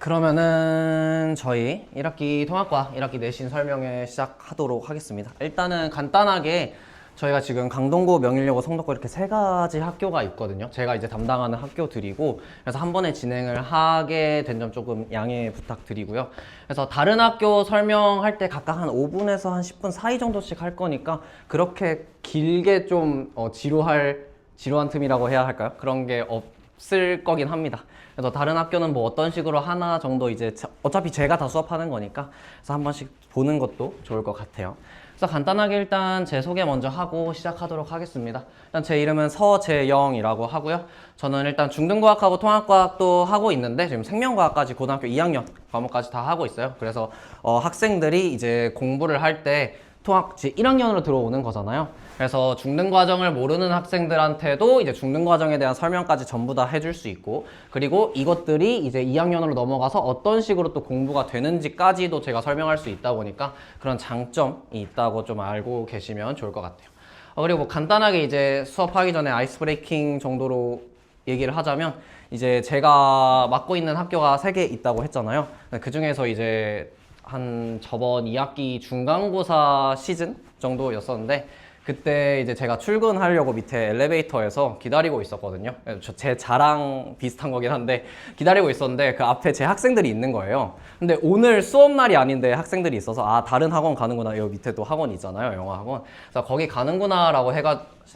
그러면은 저희 1학기 통합과 1학기 내신 설명회 시작하도록 하겠습니다. 일단은 간단하게 저희가 지금 강동구, 명일여고, 성덕고 이렇게 세 가지 학교가 있거든요. 제가 이제 담당하는 학교들이고, 그래서 한 번에 진행을 하게 된 점 조금 양해 부탁드리고요. 그래서 다른 학교 설명할 때 각각 한 5분에서 한 10분 사이 정도씩 할 거니까 그렇게 길게 좀 지루한 틈이라고 해야 할까요? 그런 게 없을 거긴 합니다. 그래서 다른 학교는 뭐 어떤 식으로 하나 정도 이제 어차피 제가 다 수업하는 거니까 그래서 한 번씩 보는 것도 좋을 것 같아요. 그래서 간단하게 일단 제 소개 먼저 하고 시작하도록 하겠습니다. 일단 제 이름은 서재영이라고 하고요. 저는 일단 중등과학하고 통합과학도 하고 있는데 지금 생명과학까지 고등학교 2학년 과목까지 다 하고 있어요. 그래서 학생들이 이제 공부를 할 때 통합 1학년으로 들어오는 거잖아요. 그래서 중등과정을 모르는 학생들한테도 이제 중등과정에 대한 설명까지 전부 다 해줄 수 있고, 그리고 이것들이 이제 2학년으로 넘어가서 어떤 식으로 또 공부가 되는지까지도 제가 설명할 수 있다 보니까 그런 장점이 있다고 좀 알고 계시면 좋을 것 같아요. 그리고 뭐 간단하게 이제 수업하기 전에 아이스 브레이킹 정도로 얘기를 하자면, 이제 제가 맡고 있는 학교가 3개 있다고 했잖아요. 그 중에서 이제 한 저번 2학기 중간고사 시즌 정도였었는데, 그때 이제 제가 출근하려고 밑에 엘리베이터에서 기다리고 있었거든요. 제 자랑 비슷한 거긴 한데 기다리고 있었는데 그 앞에 제 학생들이 있는 거예요. 근데 오늘 수업 날이 아닌데 학생들이 있어서 아, 다른 학원 가는구나. 여기 밑에 또 학원이 있잖아요. 영어 학원. 그래서 거기 가는구나 라고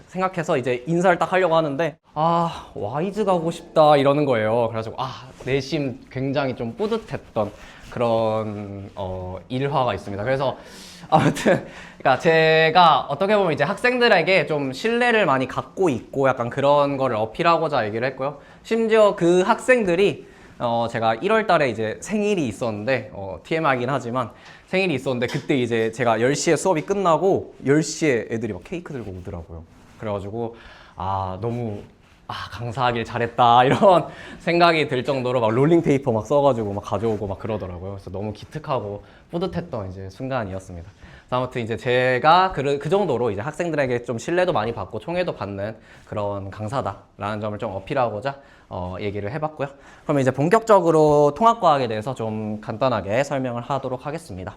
생각해서 이제 인사를 딱 하려고 하는데 아, 와이즈 가고 싶다 이러는 거예요. 그래가지고 아, 내심 굉장히 좀 뿌듯했던 그런 일화가 있습니다. 그래서 아무튼 그러니까 제가 어떻게 보면 이제 학생들에게 좀 신뢰를 많이 갖고 있고 약간 그런 거를 어필하고자 얘기를 했고요. 심지어 그 학생들이 제가 1월 달에 이제 생일이 있었는데 TMI긴 하지만 생일이 있었는데 그때 이제 제가 10시에 수업이 끝나고 10시에 애들이 막 케이크 들고 오더라고요. 그래가지고 너무 강사하길 잘했다 이런 생각이 들 정도로 막 롤링 페이퍼 막 써가지고 막 가져오고 막 그러더라고요. 그래서 너무 기특하고 뿌듯했던 이제 순간이었습니다. 아무튼 이제 제가 그 정도로 이제 학생들에게 좀 신뢰도 많이 받고 총애도 받는 그런 강사다라는 점을 좀 어필하고자 얘기를 해봤고요. 그럼 이제 본격적으로 통합과학에 대해서 좀 간단하게 설명을 하도록 하겠습니다.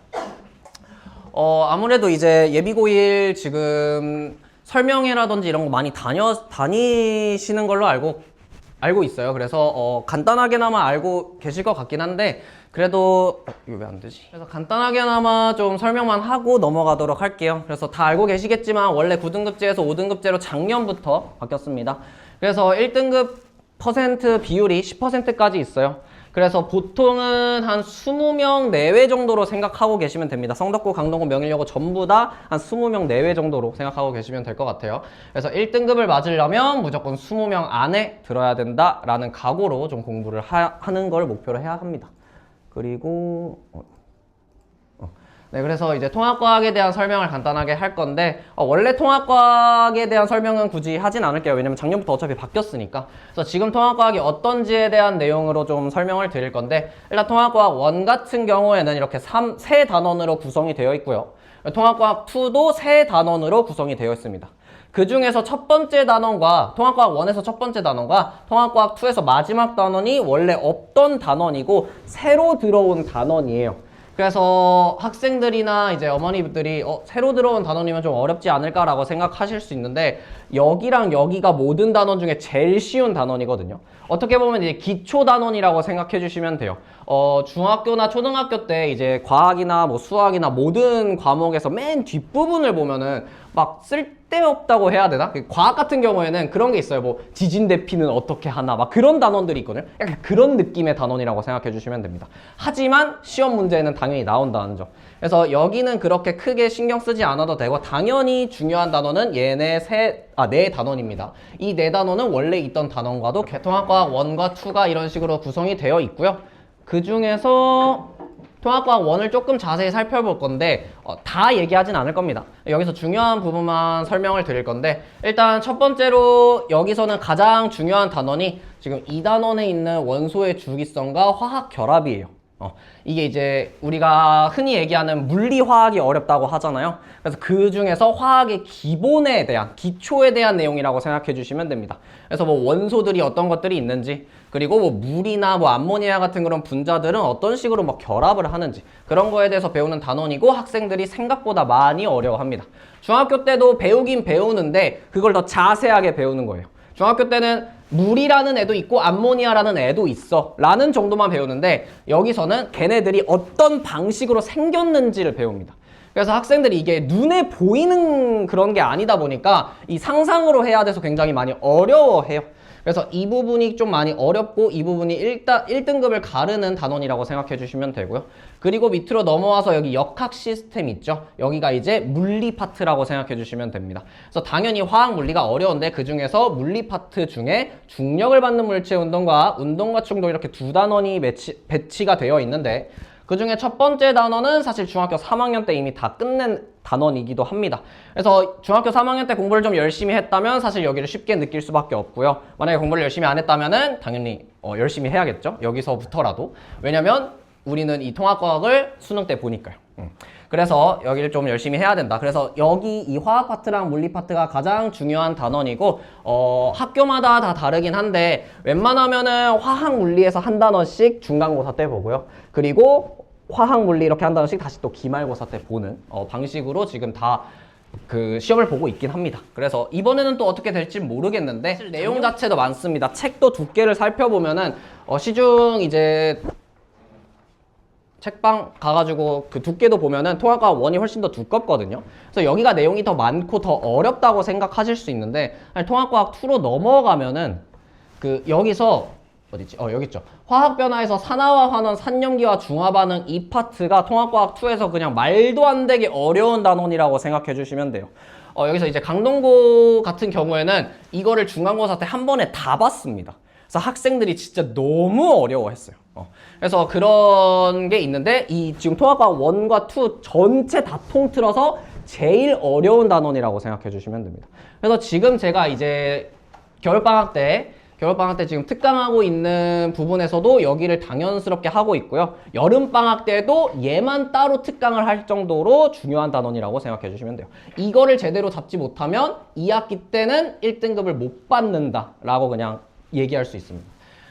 아무래도 이제 예비고1 지금 설명회라든지 이런 거 많이 다니시는 걸로 알고 있어요. 그래서 간단하게나마 알고 계실 것 같긴 한데 그래도 이거 왜 안 되지? 그래서 간단하게나마 좀 설명만 하고 넘어가도록 할게요. 그래서 다 알고 계시겠지만 원래 9등급제에서 5등급제로 작년부터 바뀌었습니다. 그래서 1등급 퍼센트 비율이 10%까지 있어요. 그래서 보통은 한 20명 내외 정도로 생각하고 계시면 됩니다. 성덕고, 강동구, 명일여고 전부 다 한 20명 내외 정도로 생각하고 계시면 될 것 같아요. 그래서 1등급을 맞으려면 무조건 20명 안에 들어야 된다라는 각오로 좀 공부를 하는 걸 목표로 해야 합니다. 그리고 네, 그래서 이제 통합과학에 대한 설명을 간단하게 할 건데 원래 통합과학에 대한 설명은 굳이 하진 않을게요. 왜냐면 작년부터 어차피 바뀌었으니까. 그래서 지금 통합과학이 어떤지에 대한 내용으로 좀 설명을 드릴 건데, 일단 통합과학 1 같은 경우에는 이렇게 세 단원으로 구성이 되어 있고요. 통합과학 2도 세 단원으로 구성이 되어 있습니다. 그 중에서 첫 번째 단원과 통합과학 1에서 첫 번째 단원과 통합과학 2에서 마지막 단원이 원래 없던 단원이고 새로 들어온 단원이에요. 그래서 학생들이나 이제 어머니들이 새로 들어온 단원이면 좀 어렵지 않을까라고 생각하실 수 있는데, 여기랑 여기가 모든 단원 중에 제일 쉬운 단원이거든요. 어떻게 보면 이제 기초 단원이라고 생각해 주시면 돼요. 중학교나 초등학교 때 이제 과학이나 뭐 수학이나 모든 과목에서 맨 뒷부분을 보면은 막 쓸데없다고 해야 되나? 과학 같은 경우에는 그런 게 있어요. 뭐 지진 대피는 어떻게 하나 막 그런 단원들이 있거든요. 약간 그런 느낌의 단원이라고 생각해 주시면 됩니다. 하지만 시험 문제에는 당연히 나온다는 점. 그래서 여기는 그렇게 크게 신경 쓰지 않아도 되고, 당연히 중요한 단원은 얘네 네 단원입니다. 이 네 단원은 원래 있던 단원과도 통합과학 1과 2가 이런 식으로 구성이 되어 있고요. 그 중에서 통합과학 1을 조금 자세히 살펴볼 건데 다 얘기하진 않을 겁니다. 여기서 중요한 부분만 설명을 드릴 건데, 일단 첫 번째로 여기서는 가장 중요한 단원이 지금 이 단원에 있는 원소의 주기성과 화학 결합이에요. 이게 이제 우리가 흔히 얘기하는 물리화학이 어렵다고 하잖아요. 그래서 그 중에서 화학의 기본에 대한, 기초에 대한 내용이라고 생각해 주시면 됩니다. 그래서 뭐 원소들이 어떤 것들이 있는지, 그리고 뭐 물이나 뭐 암모니아 같은 그런 분자들은 어떤 식으로 뭐 결합을 하는지 그런 거에 대해서 배우는 단원이고 학생들이 생각보다 많이 어려워합니다. 중학교 때도 배우긴 배우는데 그걸 더 자세하게 배우는 거예요. 중학교 때는 물이라는 애도 있고 암모니아라는 애도 있어 라는 정도만 배우는데 여기서는 걔네들이 어떤 방식으로 생겼는지를 배웁니다. 그래서 학생들이 이게 눈에 보이는 그런 게 아니다 보니까 이 상상으로 해야 돼서 굉장히 많이 어려워해요. 그래서 이 부분이 좀 많이 어렵고 이 부분이 1등급을 가르는 단원이라고 생각해 주시면 되고요. 그리고 밑으로 넘어와서 여기 역학 시스템 있죠. 여기가 이제 물리 파트라고 생각해 주시면 됩니다. 그래서 당연히 화학 물리가 어려운데 그 중에서 물리 파트 중에 중력을 받는 물체 운동과 운동과 충돌 이렇게 두 단원이 배치가 되어 있는데 그 중에 첫 번째 단원은 사실 중학교 3학년 때 이미 다 끝낸 단원이기도 합니다. 그래서 중학교 3학년 때 공부를 좀 열심히 했다면 사실 여기를 쉽게 느낄 수밖에 없고요. 만약에 공부를 열심히 안 했다면은 당연히 열심히 해야겠죠. 여기서부터라도. 왜냐면 우리는 이 통합과학을 수능 때 보니까요. 그래서 여기를 좀 열심히 해야 된다. 그래서 여기 이 화학 파트랑 물리 파트가 가장 중요한 단원이고 학교마다 다 다르긴 한데 웬만하면은 화학 물리에서 한 단원씩 중간고사 때 보고요. 그리고 화학 물리 이렇게 한 단원씩 다시 또 기말고사 때 보는 방식으로 지금 다 그 시험을 보고 있긴 합니다. 그래서 이번에는 또 어떻게 될지 모르겠는데 내용 자체도 많습니다. 책도 두께를 살펴보면은 시중 이제 책방 가가지고 그 두께도 보면은 통합과학 1이 훨씬 더 두껍거든요. 그래서 여기가 내용이 더 많고 더 어렵다고 생각하실 수 있는데 통합과학 2로 넘어가면은 그 여기서 어디지? 여기 있죠. 화학 변화에서 산화와 환원, 산염기와 중화반응 이 파트가 통합과학 2에서 그냥 말도 안 되게 어려운 단원이라고 생각해 주시면 돼요. 여기서 이제 강동고 같은 경우에는 이거를 중간고사 때 한 번에 다 봤습니다. 그래서 학생들이 진짜 너무 어려워했어요. 그래서 그런 게 있는데 이 지금 통합과학 1과 2 전체 다 통틀어서 제일 어려운 단원이라고 생각해 주시면 됩니다. 그래서 지금 제가 이제 겨울방학 때 지금 특강하고 있는 부분에서도 여기를 당연스럽게 하고 있고요. 여름방학 때도 얘만 따로 특강을 할 정도로 중요한 단원이라고 생각해 주시면 돼요. 이거를 제대로 잡지 못하면 2학기 때는 1등급을 못 받는다라고 그냥 얘기할 수 있습니다.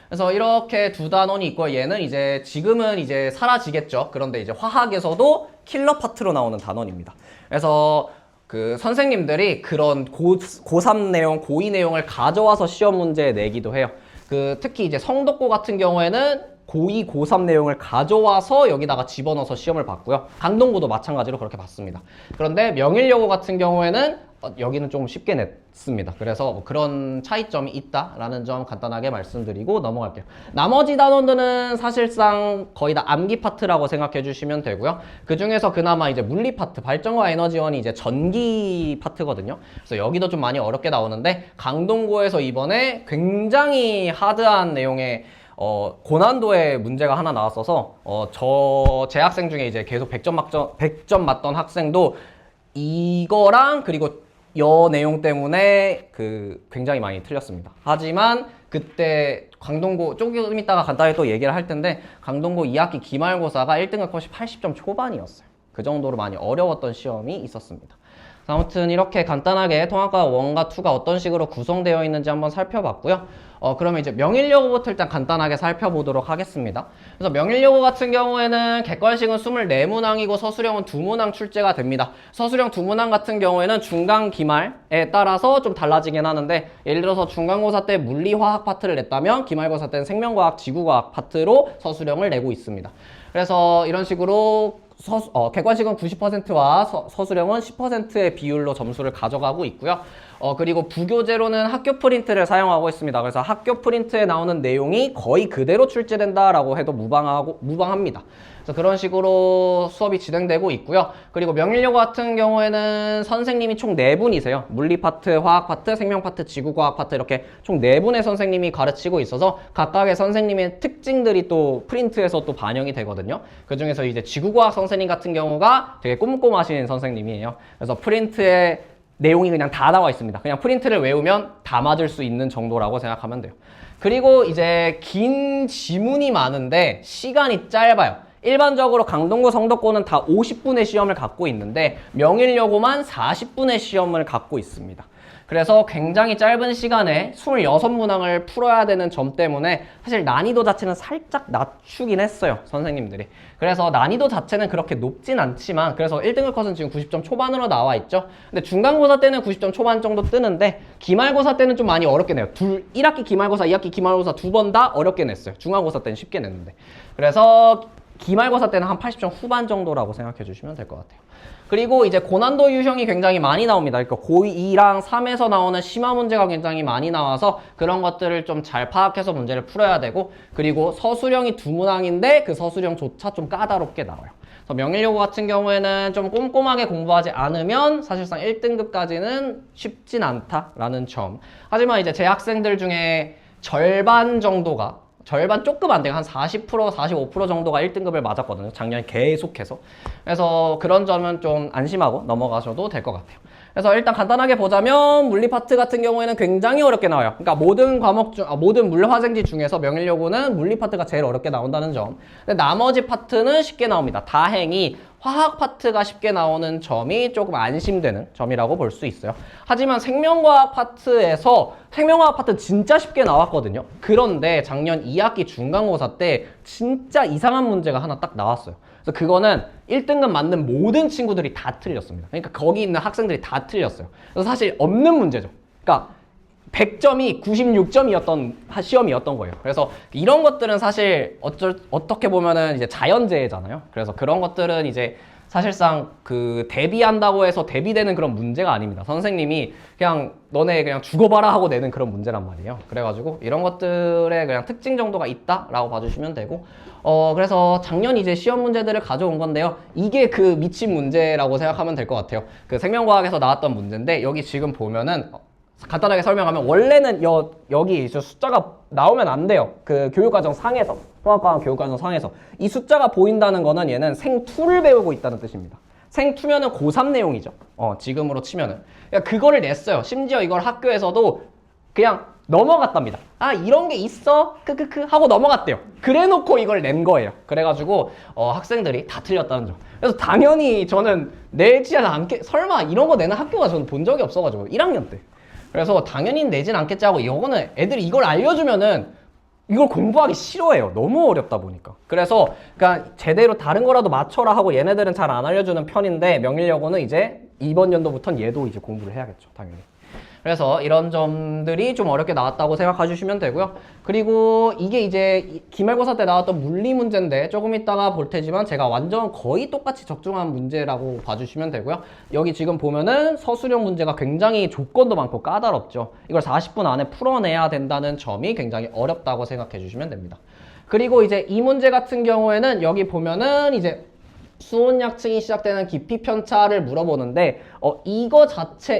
그래서 이렇게 두 단원이 있고 얘는 이제 지금은 이제 사라지겠죠. 그런데 이제 화학에서도 킬러 파트로 나오는 단원입니다. 그래서 그 선생님들이 그런 고3 내용, 고2 내용을 가져와서 시험 문제에 내기도 해요. 그 특히 이제 성덕고 같은 경우에는 고2, 고3 내용을 가져와서 여기다가 집어넣어서 시험을 봤고요. 강동고도 마찬가지로 그렇게 봤습니다. 그런데 명일여고 같은 경우에는 여기는 조금 쉽게 냈습니다. 그래서 뭐 그런 차이점이 있다라는 점 간단하게 말씀드리고 넘어갈게요. 나머지 단원들은 사실상 거의 다 암기 파트라고 생각해 주시면 되고요. 그 중에서 그나마 이제 물리 파트, 발전과 에너지원이 이제 전기 파트거든요. 그래서 여기도 좀 많이 어렵게 나오는데 강동고에서 이번에 굉장히 하드한 내용의 고난도의 문제가 하나 나왔어서 제 학생 중에 이제 계속 100점 맞던 학생도 이거랑 그리고 여 내용 때문에 굉장히 많이 틀렸습니다. 하지만 그때 강동고 조금 이따가 간단히 또 얘기를 할 텐데 강동고 2학기 기말고사가 1등급 컷이 80점 초반이었어요. 그 정도로 많이 어려웠던 시험이 있었습니다. 아무튼 이렇게 간단하게 통합과학 1과 2가 어떤 식으로 구성되어 있는지 한번 살펴봤고요. 그러면 이제 명일여고부터 일단 간단하게 살펴보도록 하겠습니다. 그래서 명일여고 같은 경우에는 객관식은 24문항이고 서술형은 2문항 출제가 됩니다. 서술형 2문항 같은 경우에는 중간 기말에 따라서 좀 달라지긴 하는데 예를 들어서 중간고사 때 물리화학 파트를 냈다면 기말고사 때는 생명과학, 지구과학 파트로 서술형을 내고 있습니다. 그래서 이런 식으로 객관식은 90%와 서술형은 10%의 비율로 점수를 가져가고 있고요. 그리고 부교재로는 학교 프린트를 사용하고 있습니다. 그래서 학교 프린트에 나오는 내용이 거의 그대로 출제된다라고 해도 무방합니다. 그래서 그런 식으로 수업이 진행되고 있고요. 그리고 명일여고 같은 경우에는 선생님이 총 4분이세요. 물리 파트, 화학 파트, 생명 파트, 지구과학 파트 이렇게 총 4분의 선생님이 가르치고 있어서 각각의 선생님의 특징들이 또 프린트에서 또 반영이 되거든요. 그 중에서 이제 지구과학 선생님 같은 경우가 되게 꼼꼼하신 선생님이에요. 그래서 프린트에 내용이 그냥 다 나와 있습니다. 그냥 프린트를 외우면 다 맞을 수 있는 정도라고 생각하면 돼요. 그리고 이제 긴 지문이 많은데 시간이 짧아요. 일반적으로 강동고, 성덕고는 다 50분의 시험을 갖고 있는데 명일여고만 40분의 시험을 갖고 있습니다. 그래서 굉장히 짧은 시간에 26문항을 풀어야 되는 점 때문에 사실 난이도 자체는 살짝 낮추긴 했어요, 선생님들이. 그래서 난이도 자체는 그렇게 높진 않지만, 그래서 1등급 컷은 지금 90점 초반으로 나와 있죠. 근데 중간고사 때는 90점 초반 정도 뜨는데 기말고사 때는 좀 많이 어렵게 내요. 1학기 기말고사, 2학기 기말고사 두 번 다 어렵게 냈어요. 중간고사 때는 쉽게 냈는데. 그래서 기말고사 때는 한 80점 후반 정도라고 생각해 주시면 될 것 같아요. 그리고 이제 고난도 유형이 굉장히 많이 나옵니다. 그러니까 고2랑 3에서 나오는 심화 문제가 굉장히 많이 나와서 그런 것들을 좀 잘 파악해서 문제를 풀어야 되고, 그리고 서술형이 2문항인데 그 서술형조차 좀 까다롭게 나와요. 그래서 명일여고 같은 경우에는 좀 꼼꼼하게 공부하지 않으면 사실상 1등급까지는 쉽진 않다라는 점. 하지만 이제 제 학생들 중에 절반 조금 안 돼요. 한 40%, 45% 정도가 1등급을 맞았거든요. 작년에 계속해서. 그래서 그런 점은 좀 안심하고 넘어가셔도 될 것 같아요. 그래서 일단 간단하게 보자면 물리 파트 같은 경우에는 굉장히 어렵게 나와요. 그러니까 모든 과목 중, 모든 물화생지 중에서 명일여고는 물리 파트가 제일 어렵게 나온다는 점. 근데 나머지 파트는 쉽게 나옵니다. 다행히 화학 파트가 쉽게 나오는 점이 조금 안심되는 점이라고 볼 수 있어요. 하지만 생명과학 파트 진짜 쉽게 나왔거든요. 그런데 작년 2학기 중간고사 때 진짜 이상한 문제가 하나 딱 나왔어요. 그래서 그거는 1등급 맞는 모든 친구들이 다 틀렸습니다. 그러니까 거기 있는 학생들이 다 틀렸어요. 그래서 사실 없는 문제죠. 그러니까 100점이 96점이었던 시험이었던 거예요. 그래서 이런 것들은 사실 어떻게 보면은 이제 자연재해잖아요. 그래서 그런 것들은 이제 사실상 그 대비한다고 해서 대비되는 그런 문제가 아닙니다. 선생님이 그냥 너네 그냥 죽어봐라 하고 내는 그런 문제란 말이에요. 그래가지고 이런 것들의 그냥 특징 정도가 있다라고 봐주시면 되고, 그래서 작년 이제 시험 문제들을 가져온 건데요. 이게 그 미친 문제라고 생각하면 될 것 같아요. 그 생명과학에서 나왔던 문제인데, 여기 지금 보면은 간단하게 설명하면 원래는 여기 숫자가 나오면 안 돼요. 그 교육과정 상에서, 통합과학 교육과정 상에서 이 숫자가 보인다는 거는 얘는 생2를 배우고 있다는 뜻입니다. 생2면은 고3 내용이죠. 지금으로 치면은. 그러니까 그거를 냈어요. 심지어 이걸 학교에서도 그냥 넘어갔답니다. 아, 이런 게 있어? 크크크 하고 넘어갔대요. 그래놓고 이걸 낸 거예요. 그래가지고 학생들이 다 틀렸다는 점. 그래서 당연히 저는 내지 않게, 설마 이런 거 내는 학교가 저는 본 적이 없어가지고 1학년 때. 그래서 당연히 내진 않겠지 하고, 이거는 애들이 이걸 알려주면은 이걸 공부하기 싫어해요. 너무 어렵다 보니까. 그래서 그러니까 제대로 다른 거라도 맞춰라 하고 얘네들은 잘 안 알려주는 편인데, 명일여고는 이제 이번 연도부터는 얘도 이제 공부를 해야겠죠, 당연히. 그래서 이런 점들이 좀 어렵게 나왔다고 생각해 주시면 되고요. 그리고 이게 이제 기말고사 때 나왔던 물리 문제인데 조금 이따가 볼 테지만 제가 완전 거의 똑같이 적중한 문제라고 봐주시면 되고요. 여기 지금 보면은 서술형 문제가 굉장히 조건도 많고 까다롭죠. 이걸 40분 안에 풀어내야 된다는 점이 굉장히 어렵다고 생각해 주시면 됩니다. 그리고 이제 이 문제 같은 경우에는 여기 보면은 이제 수온약층이 시작되는 깊이 편차를 물어보는데,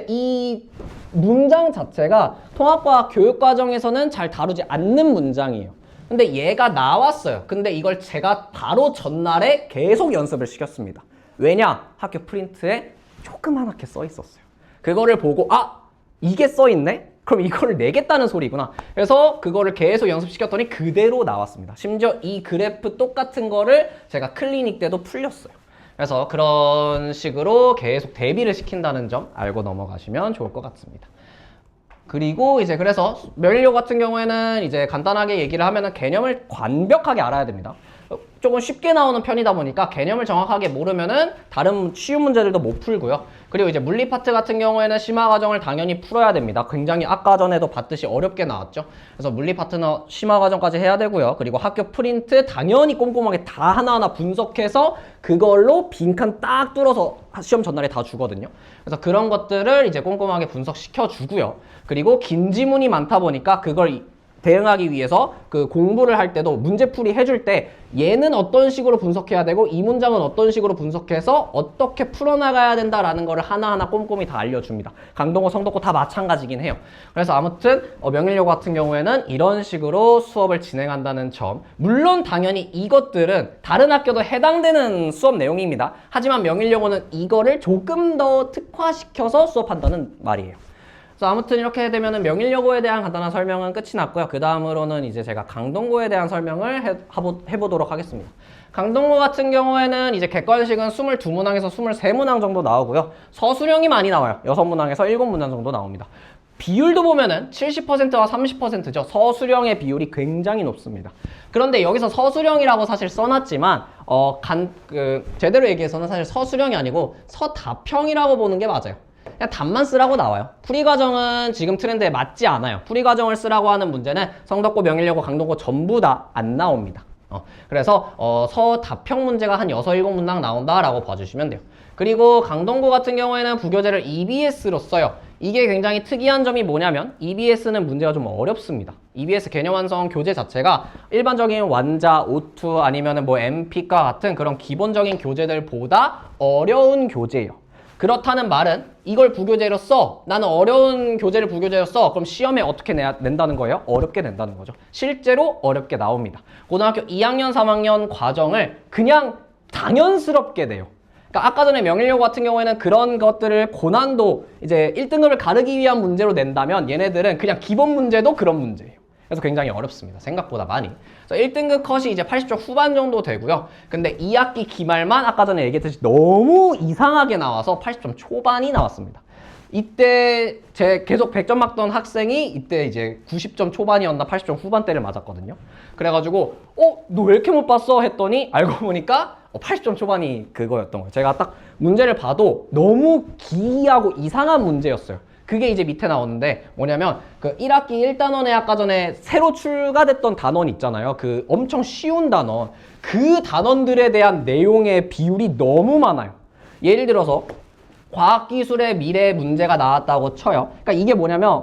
이 문장 자체가 통합과학 교육과정에서는 잘 다루지 않는 문장이에요. 근데 얘가 나왔어요. 근데 이걸 제가 바로 전날에 계속 연습을 시켰습니다. 왜냐? 학교 프린트에 조그맣게 써 있었어요. 그거를 보고, 아, 이게 써 있네? 그럼 이거를 내겠다는 소리구나. 그래서 그거를 계속 연습시켰더니 그대로 나왔습니다. 심지어 이 그래프 똑같은 거를 제가 클리닉 때도 풀렸어요. 그래서 그런 식으로 계속 대비를 시킨다는 점 알고 넘어가시면 좋을 것 같습니다. 그리고 이제 그래서 명일여고 같은 경우에는 이제 간단하게 얘기를 하면은 개념을 완벽하게 알아야 됩니다. 조금 쉽게 나오는 편이다 보니까 개념을 정확하게 모르면은 다른 쉬운 문제들도 못 풀고요. 그리고 이제 물리 파트 같은 경우에는 심화 과정을 당연히 풀어야 됩니다. 굉장히 아까 전에도 봤듯이 어렵게 나왔죠. 그래서 물리 파트는 심화 과정까지 해야 되고요. 그리고 학교 프린트 당연히 꼼꼼하게 다 하나하나 분석해서 그걸로 빈칸 딱 뚫어서 시험 전날에 다 주거든요. 그래서 그런 것들을 이제 꼼꼼하게 분석시켜 주고요. 그리고 긴 지문이 많다 보니까 그걸 대응하기 위해서 그 공부를 할 때도 문제풀이 해줄 때 얘는 어떤 식으로 분석해야 되고 이 문장은 어떤 식으로 분석해서 어떻게 풀어나가야 된다라는 거를 하나하나 꼼꼼히 다 알려줍니다. 강동고, 성덕고 다 마찬가지긴 해요. 그래서 아무튼 명일여고 같은 경우에는 이런 식으로 수업을 진행한다는 점. 물론 당연히 이것들은 다른 학교도 해당되는 수업 내용입니다. 하지만 명일여고는 이거를 조금 더 특화시켜서 수업한다는 말이에요. 그래서 아무튼 이렇게 되면은 명일여고에 대한 간단한 설명은 끝이 났고요. 그 다음으로는 이제 제가 강동고에 대한 설명을 해보도록 하겠습니다. 강동고 같은 경우에는 이제 객관식은 22문항에서 23문항 정도 나오고요. 서술형이 많이 나와요. 6문항에서 7문항 정도 나옵니다. 비율도 보면은 70%와 30%죠. 서술형의 비율이 굉장히 높습니다. 그런데 여기서 서술형이라고 사실 써놨지만 제대로 얘기해서는 사실 서술형이 아니고 서답형이라고 보는 게 맞아요. 그냥 답만 쓰라고 나와요. 풀이과정은 지금 트렌드에 맞지 않아요. 풀이과정을 쓰라고 하는 문제는 성덕고, 명일여고, 강동고 전부 다 안 나옵니다. 그래서 서답형 문제가 한 6, 7문항 나온다라고 봐주시면 돼요. 그리고 강동고 같은 경우에는 부교재를 EBS로 써요. 이게 굉장히 특이한 점이 뭐냐면 EBS는 문제가 좀 어렵습니다. EBS 개념 완성 교재 자체가 일반적인 완자, 오투 아니면 뭐 MP과 같은 그런 기본적인 교재들보다 어려운 교재예요. 그렇다는 말은 이걸 부교재로 써. 나는 어려운 교재를 부교재로 써. 그럼 시험에 어떻게 낸다는 거예요? 어렵게 낸다는 거죠. 실제로 어렵게 나옵니다. 고등학교 2학년, 3학년 과정을 그냥 당연스럽게 내요. 그러니까 아까 전에 명일여고 같은 경우에는 그런 것들을 고난도 이제 1등급을 가르기 위한 문제로 낸다면 얘네들은 그냥 기본 문제도 그런 문제예요. 그래서 굉장히 어렵습니다. 생각보다 많이. 그래서 1등급 컷이 이제 80점 후반 정도 되고요. 근데 2학기 기말만 아까 전에 얘기했듯이 너무 이상하게 나와서 80점 초반이 나왔습니다. 이때 제 계속 100점 맞던 학생이 이때 이제 90점 초반이었나 80점 후반대를 맞았거든요. 그래가지고 너 왜 이렇게 못 봤어? 했더니 알고 보니까 80점 초반이 그거였던 거예요. 제가 딱 문제를 봐도 너무 기이하고 이상한 문제였어요. 그게 이제 밑에 나오는데 뭐냐면 그 1학기 1단원에 아까 전에 새로 출가됐던 단원 있잖아요. 그 엄청 쉬운 단원. 그 단원들에 대한 내용의 비율이 너무 많아요. 예를 들어서 과학기술의 미래 문제가 나왔다고 쳐요. 그러니까 이게 뭐냐면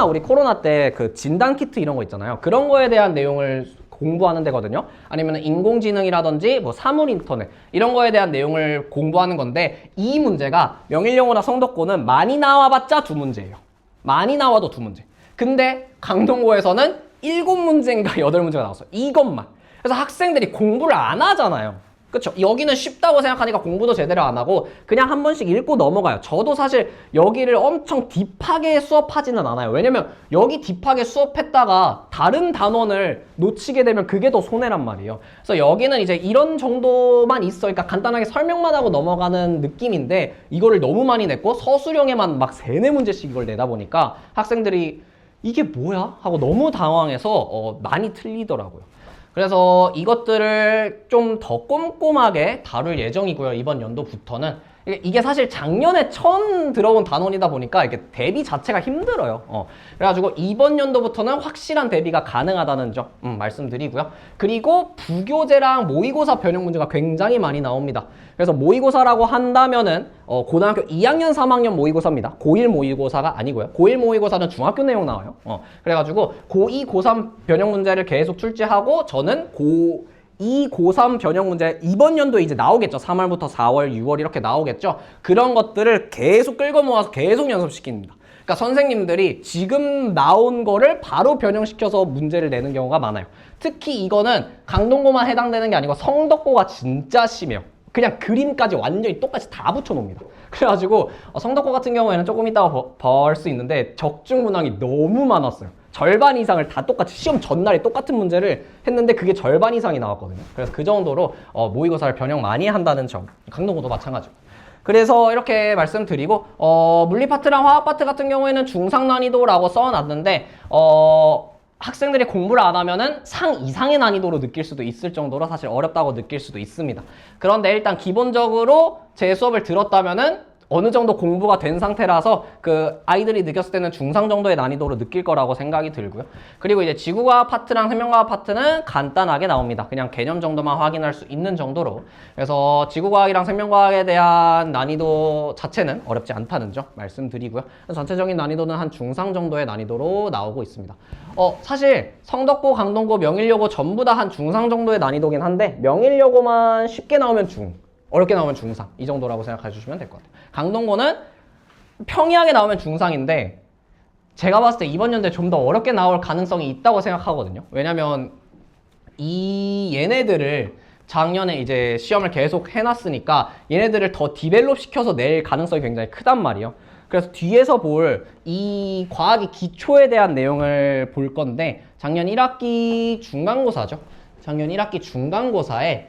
우리 코로나 때 그 진단키트 이런 거 있잖아요. 그런 거에 대한 내용을 공부하는 데거든요. 아니면 인공지능이라든지 뭐 사물인터넷 이런 거에 대한 내용을 공부하는 건데 이 문제가 명일여고나 성덕고는 많이 나와봤자 2문제예요. 많이 나와도 2문제. 근데 강동고에서는 7문제인가 8문제가 나왔어요. 이것만. 그래서 학생들이 공부를 안 하잖아요. 그쵸? 여기는 쉽다고 생각하니까 공부도 제대로 안 하고 그냥 한 번씩 읽고 넘어가요. 저도 사실 여기를 엄청 딥하게 수업하지는 않아요. 왜냐면 여기 딥하게 수업했다가 다른 단원을 놓치게 되면 그게 더 손해란 말이에요. 그래서 여기는 이제 이런 정도만 있어. 그러니까 간단하게 설명만 하고 넘어가는 느낌인데 이거를 너무 많이 냈고 서술형에만 막 3, 4문제씩 이걸 내다 보니까 학생들이 이게 뭐야? 하고 너무 당황해서 많이 틀리더라고요. 그래서 이것들을 좀 더 꼼꼼하게 다룰 예정이고요. 이번 연도부터는. 이게 사실 작년에 처음 들어온 단원이다 보니까 이게 대비 자체가 힘들어요. 그래가지고 이번 연도부터는 확실한 대비가 가능하다는 점 말씀드리고요. 그리고 부교재랑 모의고사 변형 문제가 굉장히 많이 나옵니다. 그래서 모의고사라고 한다면은 고등학교 2학년, 3학년 모의고사입니다. 고1 모의고사가 아니고요. 고1 모의고사는 중학교 내용 나와요. 그래가지고 고2, 고3 변형 문제를 계속 출제하고 저는 고2, 고3 변형 문제 이번 연도에 이제 나오겠죠. 3월부터 4월, 6월 이렇게 나오겠죠. 그런 것들을 계속 끌고 모아서 계속 연습시킵니다. 그러니까 선생님들이 지금 나온 거를 바로 변형시켜서 문제를 내는 경우가 많아요. 특히 이거는 강동고만 해당되는 게 아니고 성덕고가 진짜 심해요. 그냥 그림까지 완전히 똑같이 다 붙여놓습니다. 그래가지고 성덕고 같은 경우에는 조금 이따가 볼 수 있는데 적중 문항이 너무 많았어요. 절반 이상을 다 똑같이 시험 전날에 똑같은 문제를 했는데 그게 절반 이상이 나왔거든요. 그래서 그 정도로 모의고사를 변형 많이 한다는 점. 강동고도 마찬가지고. 그래서 이렇게 말씀드리고 물리 파트랑 화학 파트 같은 경우에는 중상 난이도라고 써놨는데 학생들이 공부를 안 하면은 상 이상의 난이도로 느낄 수도 있을 정도로 사실 어렵다고 느낄 수도 있습니다. 그런데 일단 기본적으로 제 수업을 들었다면은 어느 정도 공부가 된 상태라서 그 아이들이 느꼈을 때는 중상 정도의 난이도로 느낄 거라고 생각이 들고요. 그리고 이제 지구과학 파트랑 생명과학 파트는 간단하게 나옵니다. 그냥 개념 정도만 확인할 수 있는 정도로. 그래서 지구과학이랑 생명과학에 대한 난이도 자체는 어렵지 않다는 점 말씀드리고요. 전체적인 난이도는 한 중상 정도의 난이도로 나오고 있습니다. 사실 성덕고, 강동고, 명일여고 전부 다 한 중상 정도의 난이도긴 한데 명일여고만 쉽게 나오면 중, 어렵게 나오면 중상 이 정도라고 생각해 주시면 될 것 같아요. 강동고는 평이하게 나오면 중상인데 제가 봤을 때 이번 연도에 좀 더 어렵게 나올 가능성이 있다고 생각하거든요. 왜냐면 얘네들을 작년에 이제 시험을 계속 해놨으니까 얘네들을 더 디벨롭 시켜서 낼 가능성이 굉장히 크단 말이에요. 그래서 뒤에서 볼 이 과학의 기초에 대한 내용을 볼 건데 작년 1학기 중간고사죠. 작년 1학기 중간고사에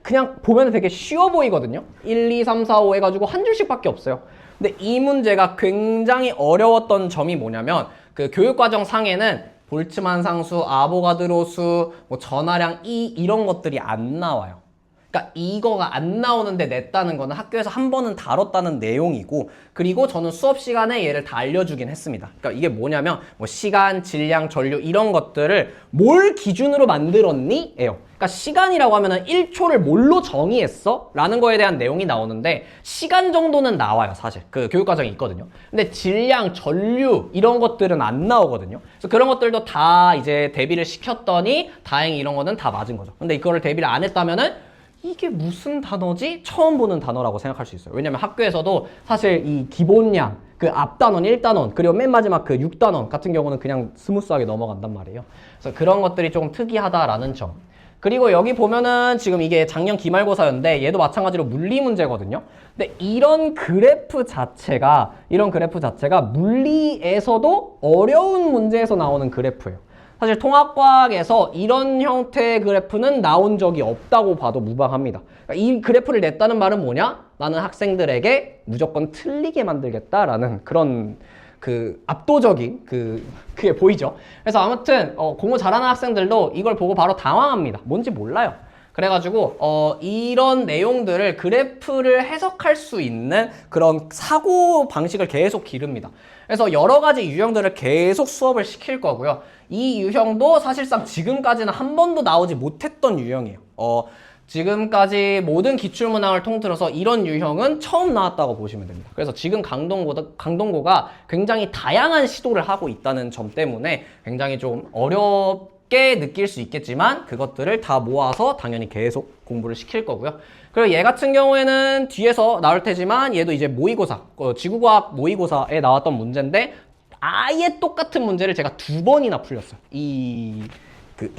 그냥 보면 되게 쉬워 보이거든요. 1, 2, 3, 4, 5 해가지고 한 줄씩밖에 없어요. 근데 이 문제가 굉장히 어려웠던 점이 뭐냐면 그 교육과정 상에는 볼츠만 상수, 아보가드로 수, 뭐 전하량 이런 것들이 안 나와요. 그러니까 이거가 안 나오는데 냈다는 거는 학교에서 한 번은 다뤘다는 내용이고, 그리고 저는 수업 시간에 얘를 다 알려주긴 했습니다. 그러니까 이게 뭐냐면 뭐 시간, 질량, 전류 이런 것들을 뭘 기준으로 만들었니? 예요. 그러니까 시간이라고 하면은 1초를 뭘로 정의했어? 라는 거에 대한 내용이 나오는데 시간 정도는 나와요, 사실. 그 교육과정이 있거든요. 근데 질량, 전류 이런 것들은 안 나오거든요. 그래서 그런 것들도 다 이제 대비를 시켰더니 다행히 이런 거는 다 맞은 거죠. 근데 이거를 대비를 안 했다면은 이게 무슨 단어지? 처음 보는 단어라고 생각할 수 있어요. 왜냐면 학교에서도 사실 이 기본량, 그 앞단원, 1단원, 그리고 맨 마지막 그 6단원 같은 경우는 그냥 스무스하게 넘어간단 말이에요. 그래서 그런 것들이 조금 특이하다라는 점. 그리고 여기 보면은 지금 이게 작년 기말고사였는데 얘도 마찬가지로 물리 문제거든요. 근데 이런 그래프 자체가 물리에서도 어려운 문제에서 나오는 그래프예요. 사실 통합과학에서 이런 형태의 그래프는 나온 적이 없다고 봐도 무방합니다. 그러니까 이 그래프를 냈다는 말은 뭐냐? 나는 학생들에게 무조건 틀리게 만들겠다라는 그런 그 압도적인 그게 보이죠. 그래서 아무튼 공부 잘하는 학생들도 이걸 보고 바로 당황합니다. 뭔지 몰라요. 그래가지고 이런 내용들을 그래프를 해석할 수 있는 그런 사고 방식을 계속 기릅니다. 그래서 여러 가지 유형들을 계속 수업을 시킬 거고요. 이 유형도 사실상 지금까지는 한 번도 나오지 못했던 유형이에요. 지금까지 모든 기출문항을 통틀어서 이런 유형은 처음 나왔다고 보시면 됩니다. 그래서 지금 강동고가 굉장히 다양한 시도를 하고 있다는 점 때문에 굉장히 좀 어렵게 느낄 수 있겠지만 그것들을 다 모아서 당연히 계속 공부를 시킬 거고요. 그리고 얘 같은 경우에는 뒤에서 나올 테지만 얘도 이제 모의고사, 지구과학 모의고사에 나왔던 문제인데 아예 똑같은 문제를 제가 2번이나 풀렸어요. 이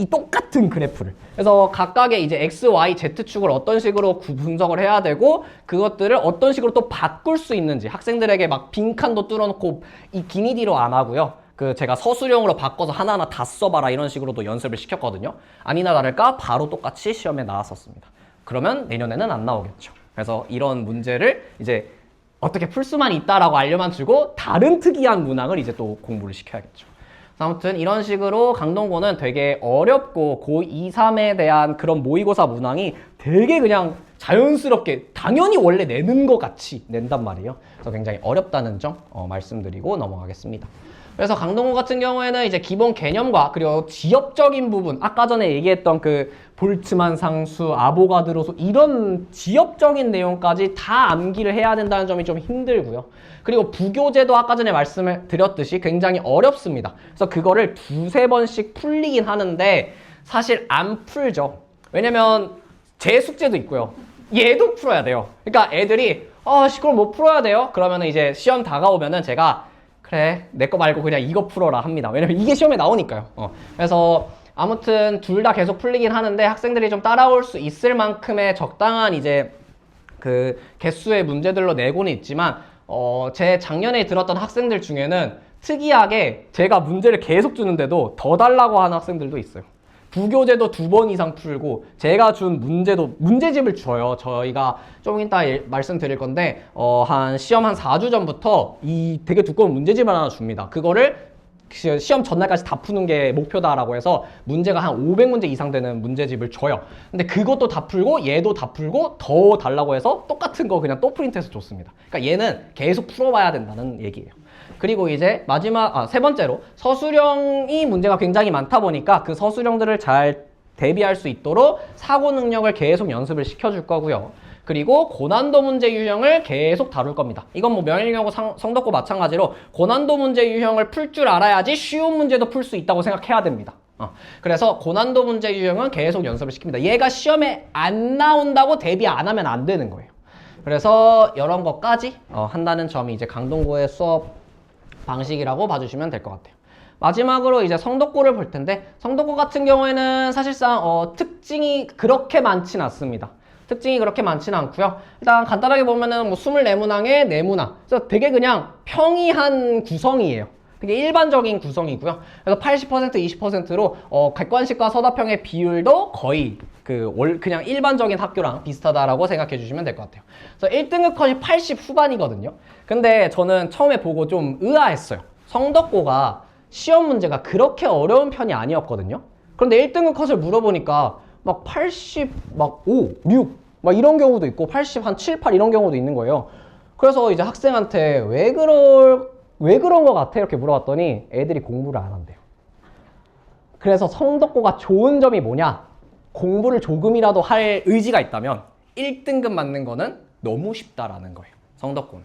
똑같은 그래프를. 그래서 각각의 이제 X, Y, Z축을 어떤 식으로 분석을 해야 되고 그것들을 어떤 식으로 또 바꿀 수 있는지 학생들에게 막 빈칸도 뚫어놓고 이 기니디로 안 하고요. 제가 서술형으로 바꿔서 하나하나 다 써봐라 이런 식으로도 연습을 시켰거든요. 아니나 다를까 바로 똑같이 시험에 나왔었습니다. 그러면 내년에는 안 나오겠죠. 그래서 이런 문제를 이제 어떻게 풀 수만 있다라고 알려만 주고 다른 특이한 문항을 이제 또 공부를 시켜야겠죠. 아무튼 이런 식으로 강동고는 되게 어렵고 고2, 3에 대한 그런 모의고사 문항이 되게 그냥 자연스럽게 당연히 원래 내는 것 같이 낸단 말이에요. 그래서 굉장히 어렵다는 점 말씀드리고 넘어가겠습니다. 그래서 강동고 같은 경우에는 이제 기본 개념과 그리고 지엽적인 부분, 아까 전에 얘기했던 그 볼츠만 상수, 아보가드로수 이런 지엽적인 내용까지 다 암기를 해야 된다는 점이 좀 힘들고요. 그리고 부교재도 아까 전에 말씀을 드렸듯이 굉장히 어렵습니다. 그래서 그거를 2-3번씩 풀리긴 하는데 사실 안 풀죠. 왜냐면 제 숙제도 있고요. 얘도 풀어야 돼요. 그러니까 애들이 그걸 뭐 풀어야 돼요? 그러면 이제 시험 다가오면은 제가 그래 내 거 말고 그냥 이거 풀어라 합니다. 왜냐면 이게 시험에 나오니까요. 그래서 아무튼 둘 다 계속 풀리긴 하는데 학생들이 좀 따라올 수 있을 만큼의 적당한 이제 그 개수의 문제들로 내고는 있지만 제 작년에 들었던 학생들 중에는 특이하게 제가 문제를 계속 주는데도 더 달라고 하는 학생들도 있어요. 부교재도 2번 이상 풀고 제가 준 문제도 문제집을 줘요. 저희가 좀 이따 말씀드릴 건데 한 시험 한 4주 전부터 이 되게 두꺼운 문제집을 하나 줍니다. 그거를 시험 전날까지 다 푸는 게 목표다라고 해서 문제가 한 500문제 이상 되는 문제집을 줘요. 근데 그것도 다 풀고 얘도 다 풀고 더 달라고 해서 똑같은 거 그냥 또 프린트해서 줬습니다. 그러니까 얘는 계속 풀어봐야 된다는 얘기예요. 그리고 이제 세 번째로 서술형이 문제가 굉장히 많다 보니까 그 서술형들을 잘 대비할 수 있도록 사고 능력을 계속 연습을 시켜줄 거고요. 그리고 고난도 문제 유형을 계속 다룰 겁니다. 이건 뭐 명일여고 성덕고 마찬가지로 고난도 문제 유형을 풀 줄 알아야지 쉬운 문제도 풀 수 있다고 생각해야 됩니다. 그래서 고난도 문제 유형은 계속 연습을 시킵니다. 얘가 시험에 안 나온다고 대비 안 하면 안 되는 거예요. 그래서 이런 것까지 한다는 점이 이제 강동고의 수업 방식이라고 봐주시면 될 것 같아요. 마지막으로 이제 성덕고를 볼 텐데 성덕고 같은 경우에는 사실상 특징이 그렇게 많진 않습니다. 특징이 그렇게 많지는 않고요. 일단 간단하게 보면은 뭐 24문항에 4문항. 그래서 되게 그냥 평이한 구성이에요. 되게 일반적인 구성이고요. 그래서 80% 20%로 객관식과 서답형의 비율도 거의 그냥 일반적인 학교랑 비슷하다라고 생각해 주시면 될 것 같아요. 그래서 1등급 컷이 80 후반이거든요. 근데 저는 처음에 보고 좀 의아했어요. 성덕고가 시험 문제가 그렇게 어려운 편이 아니었거든요. 그런데 1등급 컷을 물어보니까 막 80, 막 5, 6, 막 이런 경우도 있고 80, 한 7, 8 이런 경우도 있는 거예요. 그래서 이제 학생한테 왜 그런 것 같아? 이렇게 물어봤더니 애들이 공부를 안 한대요. 그래서 성덕고가 좋은 점이 뭐냐? 공부를 조금이라도 할 의지가 있다면 1등급 맞는 거는 너무 쉽다라는 거예요. 성덕고는.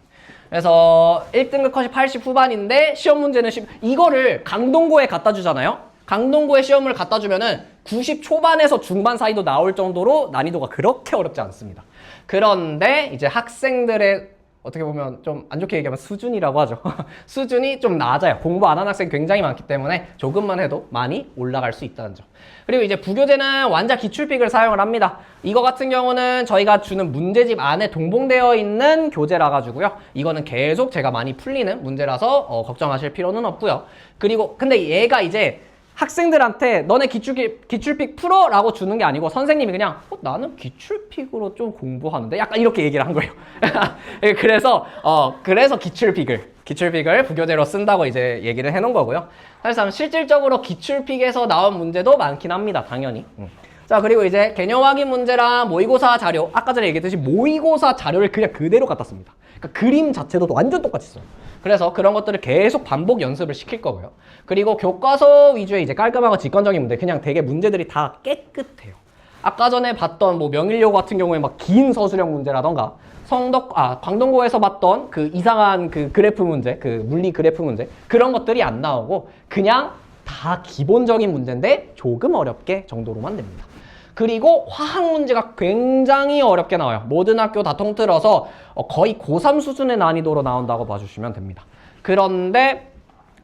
그래서 1등급 컷이 80 후반인데 시험 문제는 이거를 강동고에 갖다 주잖아요. 강동고에 시험을 갖다 주면은 90 초반에서 중반 사이도 나올 정도로 난이도가 그렇게 어렵지 않습니다. 그런데 이제 학생들의 어떻게 보면 좀 안 좋게 얘기하면 수준이라고 하죠. 수준이 좀 낮아요. 공부 안 하는 학생이 굉장히 많기 때문에 조금만 해도 많이 올라갈 수 있다는 점. 그리고 이제 부교재는 완자 기출픽을 사용을 합니다. 이거 같은 경우는 저희가 주는 문제집 안에 동봉되어 있는 교재라 가지고요. 이거는 계속 제가 많이 풀리는 문제라서 걱정하실 필요는 없고요. 그리고 근데 얘가 이제 학생들한테 너네 기출픽 풀어 라고 주는 게 아니고 선생님이 그냥 나는 기출픽으로 좀 공부하는데 약간 이렇게 얘기를 한 거예요. 그래서 기출픽을 부교재로 쓴다고 이제 얘기를 해놓은 거고요. 사실상 실질적으로 기출픽에서 나온 문제도 많긴 합니다. 당연히. 자, 그리고 이제 개념 확인 문제랑 모의고사 자료, 아까 전에 얘기했듯이 모의고사 자료를 그냥 그대로 갖다 씁니다. 그러니까 그림 자체도 완전 똑같이 써요. 그래서 그런 것들을 계속 반복 연습을 시킬 거고요. 그리고 교과서 위주의 이제 깔끔하고 직관적인 문제, 그냥 되게 문제들이 다 깨끗해요. 아까 전에 봤던 뭐 명일여고 같은 경우에 막 긴 서술형 문제라던가 광동고에서 봤던 그 이상한 그 그래프 문제, 그 물리 그래프 문제, 그런 것들이 안 나오고 그냥 다 기본적인 문제인데 조금 어렵게 정도로만 됩니다. 그리고 화학 문제가 굉장히 어렵게 나와요. 모든 학교 다 통틀어서 거의 고3 수준의 난이도로 나온다고 봐주시면 됩니다. 그런데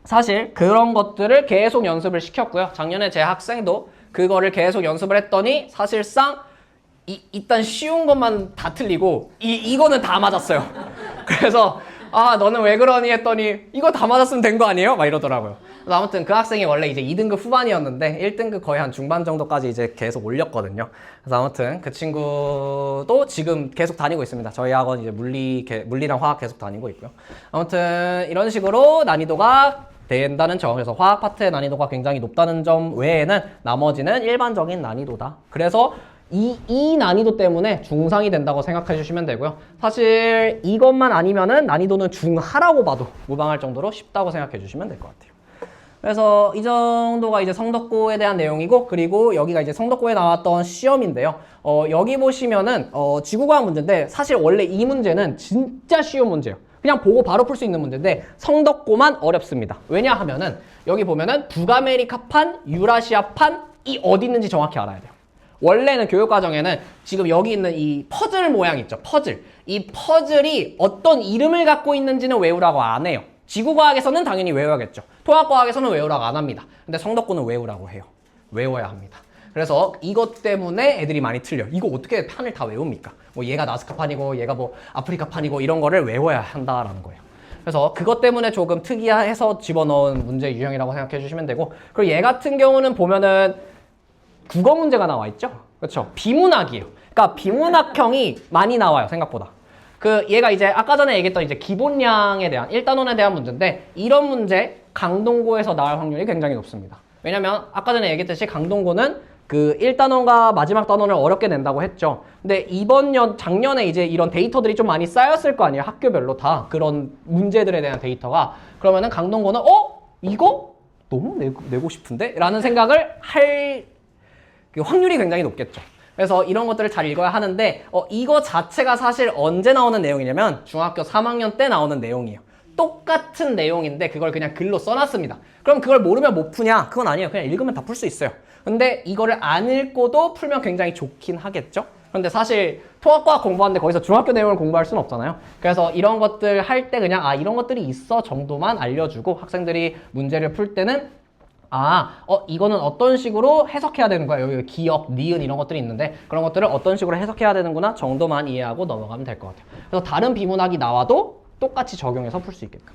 사실 그런 것들을 계속 연습을 시켰고요. 작년에 제 학생도 그거를 계속 연습을 했더니 사실상 일단 쉬운 것만 다 틀리고 이거는 다 맞았어요. 그래서 너는 왜 그러니 했더니 이거 다 맞았으면 된 거 아니에요? 막 이러더라고요. 그래서 아무튼 그 학생이 원래 이제 2등급 후반이었는데 1등급 거의 한 중반 정도까지 이제 계속 올렸거든요. 그래서 아무튼 그 친구도 지금 계속 다니고 있습니다. 저희 학원 이제 물리랑 화학 계속 다니고 있고요. 아무튼 이런 식으로 난이도가 된다는 점, 그래서 화학 파트의 난이도가 굉장히 높다는 점 외에는 나머지는 일반적인 난이도다. 그래서 이 난이도 때문에 중상이 된다고 생각해 주시면 되고요. 사실 이것만 아니면은 난이도는 중하라고 봐도 무방할 정도로 쉽다고 생각해 주시면 될 것 같아요. 그래서 이 정도가 이제 성덕고에 대한 내용이고, 그리고 여기가 이제 성덕고에 나왔던 시험인데요. 여기 보시면은 지구과학 문제인데 사실 원래 이 문제는 진짜 쉬운 문제예요. 그냥 보고 바로 풀 수 있는 문제인데 성덕고만 어렵습니다. 왜냐하면은 여기 보면은 북아메리카판, 유라시아판이 어디 있는지 정확히 알아야 돼요. 원래는 교육과정에는 지금 여기 있는 이 퍼즐 모양 있죠? 퍼즐. 이 퍼즐이 어떤 이름을 갖고 있는지는 외우라고 안 해요. 지구과학에서는 당연히 외워야겠죠. 통합과학에서는 외우라고 안 합니다. 근데 성덕고는 외우라고 해요. 외워야 합니다. 그래서 이것 때문에 애들이 많이 틀려. 이거 어떻게 판을 다 외웁니까? 뭐 얘가 나스카판이고 얘가 뭐 아프리카판이고 이런 거를 외워야 한다라는 거예요. 그래서 그것 때문에 조금 특이해서 집어넣은 문제 유형이라고 생각해 주시면 되고, 그리고 얘 같은 경우는 보면은 국어 문제가 나와 있죠? 그렇죠? 비문학이에요. 그러니까 비문학형이 많이 나와요, 생각보다. 얘가 이제 아까 전에 얘기했던 이제 기본량에 대한 1단원에 대한 문제인데, 이런 문제 강동고에서 나올 확률이 굉장히 높습니다. 왜냐면 아까 전에 얘기했듯이 강동고는 그 1단원과 마지막 단원을 어렵게 낸다고 했죠. 근데 작년에 이제 이런 데이터들이 좀 많이 쌓였을 거 아니에요. 학교별로 다 그런 문제들에 대한 데이터가. 그러면은 강동고는 이거 너무 내고 싶은데? 라는 생각을 할 확률이 굉장히 높겠죠. 그래서 이런 것들을 잘 읽어야 하는데 이거 자체가 사실 언제 나오는 내용이냐면 중학교 3학년 때 나오는 내용이에요. 똑같은 내용인데 그걸 그냥 글로 써놨습니다. 그럼 그걸 모르면 못 푸냐? 그건 아니에요. 그냥 읽으면 다 풀 수 있어요. 근데 이거를 안 읽고도 풀면 굉장히 좋긴 하겠죠? 그런데 사실 통합과학 공부하는데 거기서 중학교 내용을 공부할 수는 없잖아요. 그래서 이런 것들 할 때 그냥 이런 것들이 있어 정도만 알려주고, 학생들이 문제를 풀 때는 이거는 어떤 식으로 해석해야 되는 거야. 여기 기역, 니은 이런 것들이 있는데 그런 것들을 어떤 식으로 해석해야 되는구나 정도만 이해하고 넘어가면 될 것 같아요. 그래서 다른 비문학이 나와도 똑같이 적용해서 풀 수 있게끔.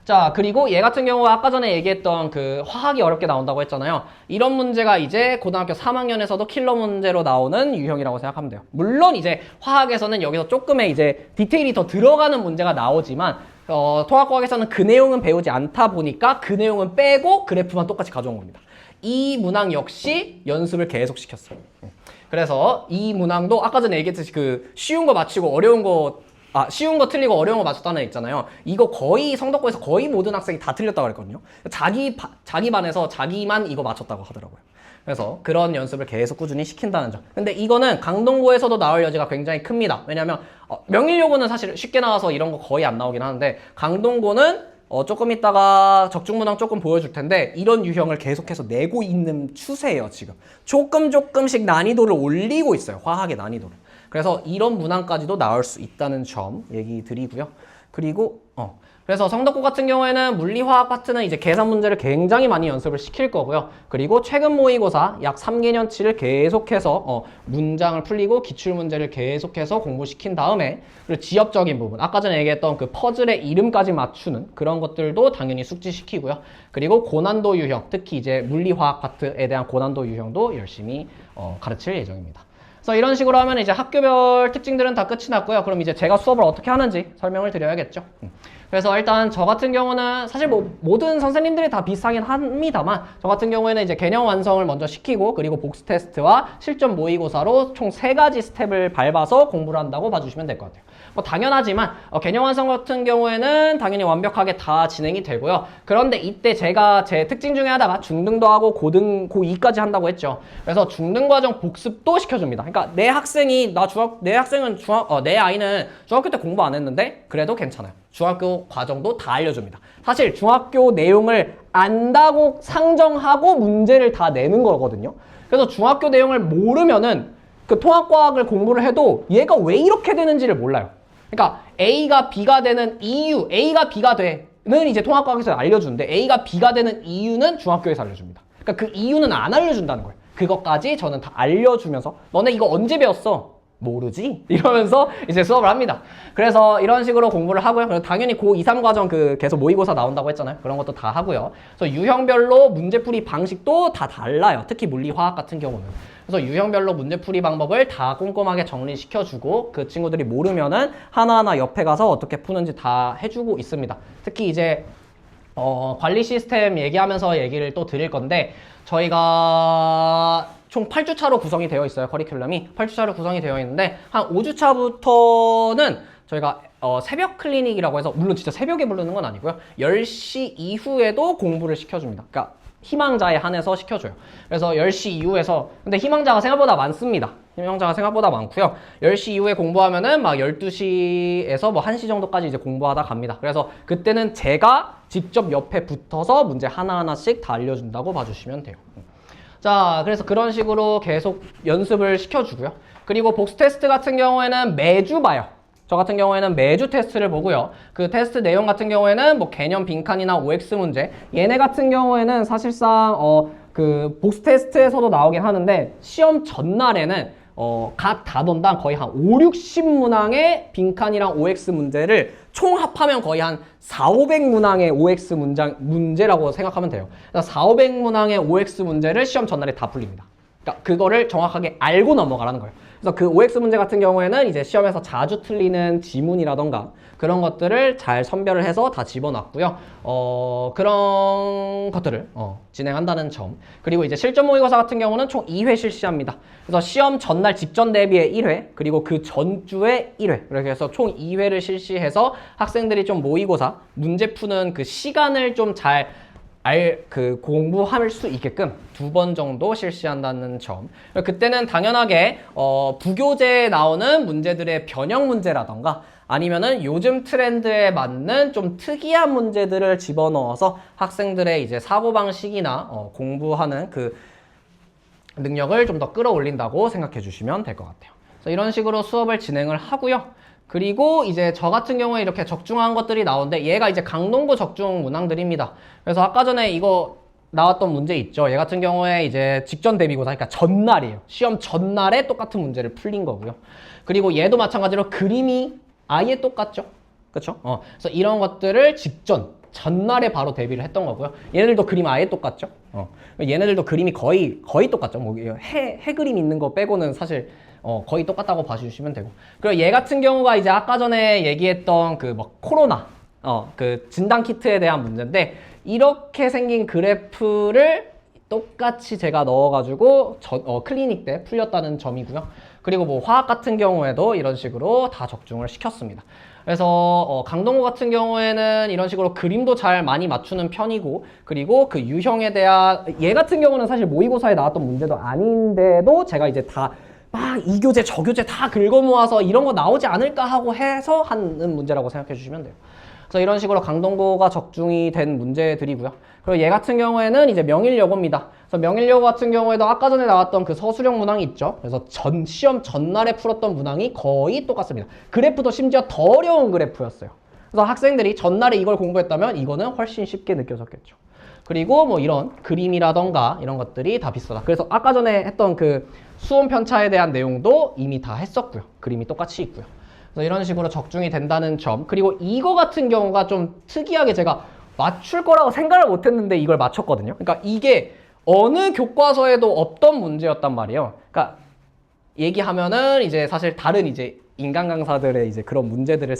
자, 그리고 얘 같은 경우 아까 전에 얘기했던 그 화학이 어렵게 나온다고 했잖아요. 이런 문제가 이제 고등학교 3학년에서도 킬러 문제로 나오는 유형이라고 생각하면 돼요. 물론 이제 화학에서는 여기서 조금의 이제 디테일이 더 들어가는 문제가 나오지만 통합과학에서는 그 내용은 배우지 않다 보니까 그 내용은 빼고 그래프만 똑같이 가져온 겁니다. 이 문항 역시 연습을 계속 시켰어요. 그래서 이 문항도 아까 전에 얘기했듯이 그 쉬운 거 맞히고 어려운 거 쉬운 거 틀리고 어려운 거 맞췄다는 애 있잖아요. 이거 거의 성덕고에서 거의 모든 학생이 다 틀렸다고 그랬거든요. 자기 반에서 자기만 이거 맞췄다고 하더라고요. 그래서 그런 연습을 계속 꾸준히 시킨다는 점. 근데 이거는 강동고에서도 나올 여지가 굉장히 큽니다. 왜냐면 명일여고는 사실 쉽게 나와서 이런 거 거의 안 나오긴 하는데 강동고는 조금 있다가 적중문항 조금 보여줄 텐데 이런 유형을 계속해서 내고 있는 추세예요, 지금. 조금씩 난이도를 올리고 있어요, 화학의 난이도를. 그래서 이런 문항까지도 나올 수 있다는 점 얘기 드리고요. 그리고 그래서 성덕고 같은 경우에는 물리화학 파트는 이제 계산 문제를 굉장히 많이 연습을 시킬 거고요. 그리고 최근 모의고사 약 3개년치를 계속해서 문장을 풀리고 기출문제를 계속해서 공부시킨 다음에 그리고 지엽적인 부분, 아까 전에 얘기했던 그 퍼즐의 이름까지 맞추는 그런 것들도 당연히 숙지시키고요. 그리고 고난도 유형, 특히 이제 물리화학 파트에 대한 고난도 유형도 열심히 가르칠 예정입니다. 그래서 이런 식으로 하면 이제 학교별 특징들은 다 끝이 났고요. 그럼 이제 제가 수업을 어떻게 하는지 설명을 드려야겠죠. 그래서 일단 저 같은 경우는 사실 모든 선생님들이 다 비슷하긴 합니다만 저 같은 경우에는 이제 개념 완성을 먼저 시키고 그리고 복수 테스트와 실전 모의고사로 총 3가지 스텝을 밟아서 공부를 한다고 봐주시면 될 것 같아요. 뭐 당연하지만 개념 완성 같은 경우에는 당연히 완벽하게 다 진행이 되고요. 그런데 이때 제가 제 특징 중에 하나가 중등도 하고 고등, 고2까지 한다고 했죠. 그래서 중등 과정 복습도 시켜줍니다. 그러니까 내 아이는 중학교 때 공부 안 했는데 그래도 괜찮아요. 중학교 과정도 다 알려줍니다. 사실 중학교 내용을 안다고 상정하고 문제를 다 내는 거거든요. 그래서 중학교 내용을 모르면은 그 통합과학을 공부를 해도 얘가 왜 이렇게 되는지를 몰라요. 그러니까 A가 B가 되는 이유, A가 B가 되는 이제 통합과학에서 알려주는데 A가 B가 되는 이유는 중학교에서 알려줍니다. 그러니까 그 이유는 안 알려준다는 거예요. 그것까지 저는 다 알려주면서 너네 이거 언제 배웠어? 모르지? 이러면서 이제 수업을 합니다. 그래서 이런 식으로 공부를 하고요. 그래서 당연히 고 2, 3과정 계속 모의고사 나온다고 했잖아요. 그런 것도 다 하고요. 그래서 유형별로 문제풀이 방식도 다 달라요. 특히 물리화학 같은 경우는. 그래서 유형별로 문제풀이 방법을 다 꼼꼼하게 정리시켜주고 그 친구들이 모르면은 하나하나 옆에 가서 어떻게 푸는지 다 해주고 있습니다. 특히 이제 관리 시스템 얘기하면서 얘기를 또 드릴 건데 저희가 총 8주차로 구성이 되어 있어요. 커리큘럼이 8주차로 구성이 되어 있는데 한 5주차부터는 저희가 새벽 클리닉이라고 해서 물론 진짜 새벽에 부르는 건 아니고요. 10시 이후에도 공부를 시켜줍니다. 그러니까 희망자에 한해서 시켜줘요. 그래서 10시 이후에서 근데 희망자가 생각보다 많습니다. 희망자가 생각보다 많고요. 10시 이후에 공부하면은 막 12시에서 뭐 1시 정도까지 이제 공부하다 갑니다. 그래서 그때는 제가 직접 옆에 붙어서 문제 하나하나씩 다 알려준다고 봐주시면 돼요. 자, 그래서 그런 식으로 계속 연습을 시켜주고요. 그리고 복수 테스트 같은 경우에는 매주 봐요. 저 같은 경우에는 매주 테스트를 보고요. 그 테스트 내용 같은 경우에는 뭐 개념 빈칸이나 OX 문제 얘네 같은 경우에는 사실상 그 복수 테스트에서도 나오긴 하는데 시험 전날에는 각 단원당 거의 한 5, 60문항의 빈칸이랑 OX 문제를 총 합하면 거의 한 4, 500문항의 OX 문제라고 생각하면 돼요. 그래서 4, 500문항의 OX 문제를 시험 전날에 다 풀립니다. 그러니까 그거를 정확하게 알고 넘어가라는 거예요. 그래서 그 OX 문제 같은 경우에는 이제 시험에서 자주 틀리는 지문이라던가 그런 것들을 잘 선별을 해서 다 집어넣고요. 그런 것들을 진행한다는 점. 그리고 이제 실전 모의고사 같은 경우는 총 2회 실시합니다. 그래서 시험 전날 직전 대비에 1회, 그리고 그 전주에 1회. 그렇게 해서 총 2회를 실시해서 학생들이 좀 모의고사 문제 푸는 그 시간을 좀 잘 공부할 수 있게끔 2번 정도 실시한다는 점. 그때는 당연하게 부교재에 나오는 문제들의 변형 문제라던가 아니면은 요즘 트렌드에 맞는 좀 특이한 문제들을 집어넣어서 학생들의 이제 사고방식이나 공부하는 그 능력을 좀 더 끌어올린다고 생각해 주시면 될 것 같아요. 그래서 이런 식으로 수업을 진행을 하고요. 그리고 이제 저 같은 경우에 이렇게 적중한 것들이 나오는데 얘가 이제 강동구 적중 문항들입니다. 그래서 아까 전에 이거 나왔던 문제 있죠. 얘 같은 경우에 이제 직전 대비고사, 그러니까 전날이에요. 시험 전날에 똑같은 문제를 풀린 거고요. 그리고 얘도 마찬가지로 그림이 아예 똑같죠. 그렇죠? 그래서 이런 것들을 직전 전날에 바로 데뷔를 했던 거고요. 얘네들도 그림 아예 똑같죠. 얘네들도 그림이 거의 똑같죠. 뭐 해 그림 있는 거 빼고는 사실 거의 똑같다고 봐주시면 되고. 그리고 얘 같은 경우가 이제 아까 전에 얘기했던 그 뭐 코로나 그 진단 키트에 대한 문제인데, 이렇게 생긴 그래프를 똑같이 제가 넣어가지고 클리닉 때 풀렸다는 점이고요. 그리고 뭐 화학 같은 경우에도 이런 식으로 다 적중을 시켰습니다. 그래서 강동구 같은 경우에는 이런 식으로 그림도 잘 많이 맞추는 편이고, 그리고 그 유형에 대한, 얘 같은 경우는 사실 모의고사에 나왔던 문제도 아닌데도 제가 이제 다 막 이교재 저교재 다 긁어 모아서 이런 거 나오지 않을까 하고 해서 하는 문제라고 생각해 주시면 돼요. 그래서 이런 식으로 강동구가 적중이 된 문제들이고요. 그리고 얘 같은 경우에는 이제 명일여고입니다. 그래서 명일여고 같은 경우에도 아까 전에 나왔던 그 서술형 문항이 있죠. 그래서 시험 전날에 풀었던 문항이 거의 똑같습니다. 그래프도 심지어 더 어려운 그래프였어요. 그래서 학생들이 전날에 이걸 공부했다면 이거는 훨씬 쉽게 느껴졌겠죠. 그리고 뭐 이런 그림이라던가 이런 것들이 다 비슷하다. 그래서 아까 전에 했던 그 수험 편차에 대한 내용도 이미 다 했었고요. 그림이 똑같이 있고요. 그래서 이런 식으로 적중이 된다는 점. 그리고 이거 같은 경우가 좀 특이하게 제가 맞출 거라고 생각을 못 했는데 이걸 맞췄거든요. 그러니까 이게 어느 교과서에도 없던 문제였단 말이에요. 그러니까 얘기하면은 이제 사실 다른 이제 인간 강사들의 이제 그런 문제들을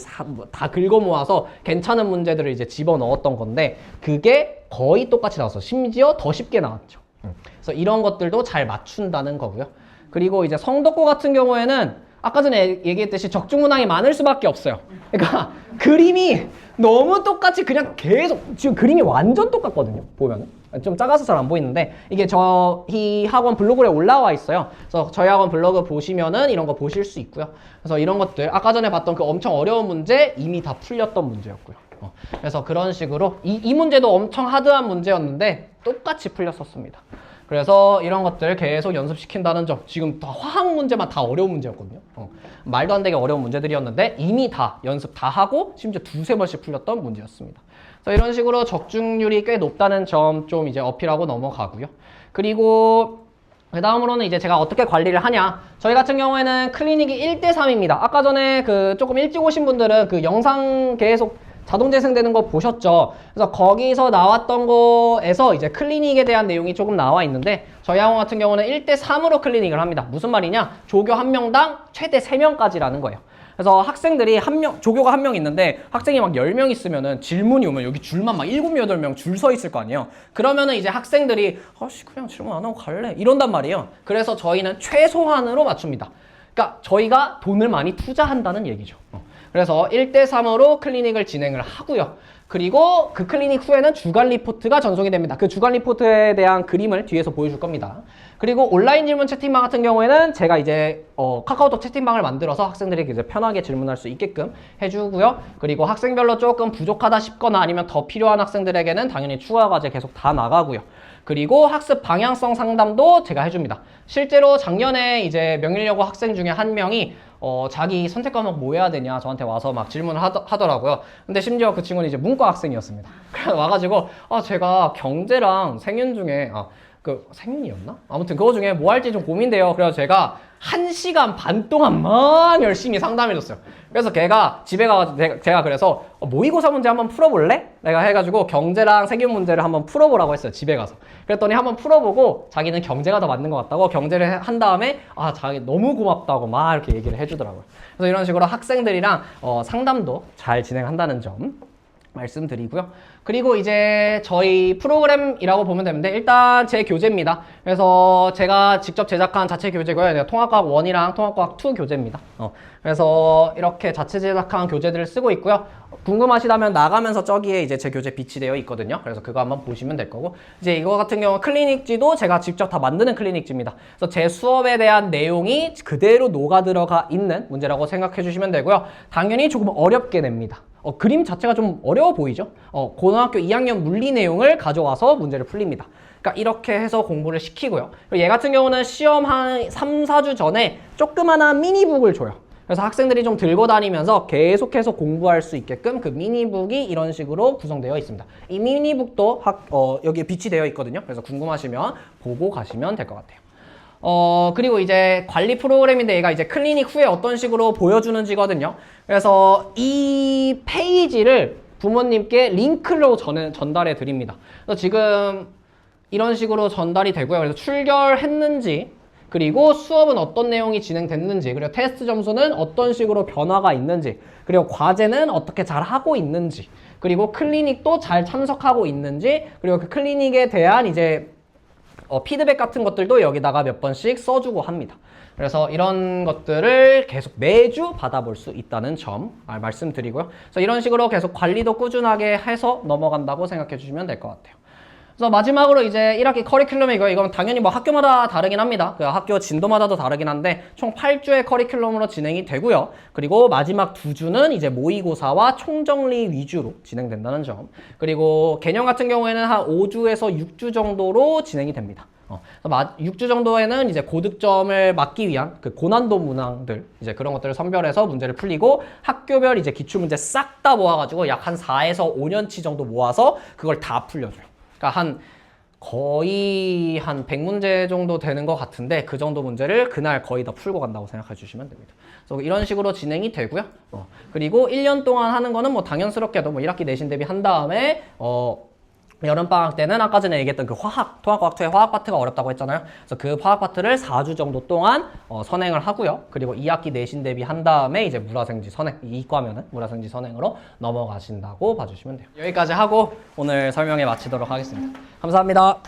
다 긁어 모아서 괜찮은 문제들을 이제 집어 넣었던 건데, 그게 거의 똑같이 나왔어. 심지어 더 쉽게 나왔죠. 그래서 이런 것들도 잘 맞춘다는 거고요. 그리고 이제 성덕고 같은 경우에는 아까 전에 얘기했듯이 적중 문항이 많을 수밖에 없어요. 그러니까 그림이 너무 똑같이 그냥 계속, 지금 그림이 완전 똑같거든요. 보면은 좀 작아서 잘 안 보이는데, 이게 저희 학원 블로그에 올라와 있어요. 그래서 저희 학원 블로그 보시면은 이런 거 보실 수 있고요. 그래서 이런 것들 아까 전에 봤던 그 엄청 어려운 문제 이미 다 풀렸던 문제였고요. 그래서 그런 식으로 이 문제도 엄청 하드한 문제였는데 똑같이 풀렸었습니다. 그래서 이런 것들 계속 연습시킨다는 점. 지금 다 화학 문제만 다 어려운 문제였거든요. 말도 안 되게 어려운 문제들이었는데 이미 다 연습 다 하고 심지어 두세 번씩 풀렸던 문제였습니다. 그래서 이런 식으로 적중률이 꽤 높다는 점 좀 이제 어필하고 넘어가고요. 그리고 그 다음으로는 이제 제가 어떻게 관리를 하냐. 저희 같은 경우에는 클리닉이 1대3입니다. 아까 전에 그 조금 일찍 오신 분들은 그 영상 계속 자동 재생되는 거 보셨죠? 그래서 거기서 나왔던 거에서 이제 클리닉에 대한 내용이 조금 나와 있는데, 저희 학원 같은 경우는 1대3으로 클리닉을 합니다. 무슨 말이냐? 조교 1명당 최대 3명까지라는 거예요. 그래서 학생들이 조교가 1명 있는데 학생이 막 10명 있으면은 질문이 오면 여기 줄만 막 7, 8명 줄 서 있을 거 아니에요. 그러면은 이제 학생들이 그냥 질문 안 하고 갈래? 이런단 말이에요. 그래서 저희는 최소한으로 맞춥니다. 그러니까 저희가 돈을 많이 투자한다는 얘기죠. 그래서 1대3으로 클리닉을 진행을 하고요. 그리고 그 클리닉 후에는 주간 리포트가 전송이 됩니다. 그 주간 리포트에 대한 그림을 뒤에서 보여줄 겁니다. 그리고 온라인 질문 채팅방 같은 경우에는 제가 이제 카카오톡 채팅방을 만들어서 학생들에게 이제 편하게 질문할 수 있게끔 해주고요. 그리고 학생별로 조금 부족하다 싶거나 아니면 더 필요한 학생들에게는 당연히 추가 과제 계속 다 나가고요. 그리고 학습 방향성 상담도 제가 해줍니다. 실제로 작년에 이제 명일여고 학생 중에 한 명이 자기 선택 과목 뭐 해야 되냐 저한테 와서 막 질문을 하더라고요. 근데 심지어 그 친구는 이제 문과 학생이었습니다. 그래서 와가지고 제가 경제랑 생윤 중에 그 생윤이었나? 아무튼 그거 중에 뭐 할지 좀 고민돼요. 그래서 제가 1시간 반 동안 막 열심히 상담해줬어요. 그래서 걔가 집에 가가지고 제가 그래서 모의고사 문제 한번 풀어볼래? 내가 해가지고 경제랑 세균 문제를 한번 풀어보라고 했어요. 집에 가서. 그랬더니 한번 풀어보고 자기는 경제가 더 맞는 것 같다고 경제를 한 다음에 자기 너무 고맙다고 막 이렇게 얘기를 해주더라고요. 그래서 이런 식으로 학생들이랑 상담도 잘 진행한다는 점 말씀드리고요. 그리고 이제 저희 프로그램이라고 보면 되는데, 일단 제 교재입니다. 그래서 제가 직접 제작한 자체 교재고요. 통합과학 1이랑 통합과학 2 교재입니다. 그래서 이렇게 자체 제작한 교재들을 쓰고 있고요. 궁금하시다면 나가면서 저기에 이제 제 교재 비치되어 있거든요. 그래서 그거 한번 보시면 될 거고, 이제 이거 같은 경우 클리닉지도 제가 직접 다 만드는 클리닉지입니다. 그래서 제 수업에 대한 내용이 그대로 녹아 들어가 있는 문제라고 생각해 주시면 되고요. 당연히 조금 어렵게 냅니다. 그림 자체가 좀 어려워 보이죠? 고등학교 2학년 물리 내용을 가져와서 문제를 풀립니다. 그러니까 이렇게 해서 공부를 시키고요. 그리고 얘 같은 경우는 시험 한 3, 4주 전에 조그마한 미니북을 줘요. 그래서 학생들이 좀 들고 다니면서 계속해서 공부할 수 있게끔 그 미니북이 이런 식으로 구성되어 있습니다. 이 미니북도 여기에 비치되어 있거든요. 그래서 궁금하시면 보고 가시면 될 것 같아요. 그리고 이제 관리 프로그램인데 얘가 이제 클리닉 후에 어떤 식으로 보여주는지거든요. 그래서 이 페이지를 부모님께 링크로 전달해 드립니다. 그래서 지금 이런 식으로 전달이 되고요. 그래서 출결했는지, 그리고 수업은 어떤 내용이 진행됐는지, 그리고 테스트 점수는 어떤 식으로 변화가 있는지, 그리고 과제는 어떻게 잘 하고 있는지, 그리고 클리닉도 잘 참석하고 있는지, 그리고 그 클리닉에 대한 이제 피드백 같은 것들도 여기다가 몇 번씩 써주고 합니다. 그래서 이런 것들을 계속 매주 받아볼 수 있다는 점 말씀드리고요. 그래서 이런 식으로 계속 관리도 꾸준하게 해서 넘어간다고 생각해 주시면 될 것 같아요. 그래서 마지막으로 이제 1학기 커리큘럼이 이건 당연히 뭐 학교마다 다르긴 합니다. 그 학교 진도마다도 다르긴 한데 총 8주의 커리큘럼으로 진행이 되고요. 그리고 마지막 2주는 이제 모의고사와 총정리 위주로 진행된다는 점. 그리고 개념 같은 경우에는 한 5주에서 6주 정도로 진행이 됩니다. 6주 정도에는 이제 고득점을 막기 위한 그 고난도 문항들 이제 그런 것들을 선별해서 문제를 풀리고 학교별 이제 기출문제 싹 다 모아가지고 약 한 4에서 5년치 정도 모아서 그걸 다 풀려줘요. 그러니까 거의 한 100문제 정도 되는 것 같은데 그 정도 문제를 그날 거의 다 풀고 간다고 생각해 주시면 됩니다. 그래서 이런 식으로 진행이 되고요. 그리고 1년 동안 하는 거는 뭐 당연스럽게도 뭐 1학기 내신 대비 한 다음에 여름방학 때는 아까 전에 얘기했던 그 통합과학2의 화학 파트가 어렵다고 했잖아요. 그래서 그 화학 파트를 4주 정도 동안 선행을 하고요. 그리고 2학기 내신 대비 한 다음에 이제 물화생지 선행, 이과면은 물화생지 선행으로 넘어가신다고 봐주시면 돼요. 여기까지 하고 오늘 설명회 마치도록 하겠습니다. 감사합니다.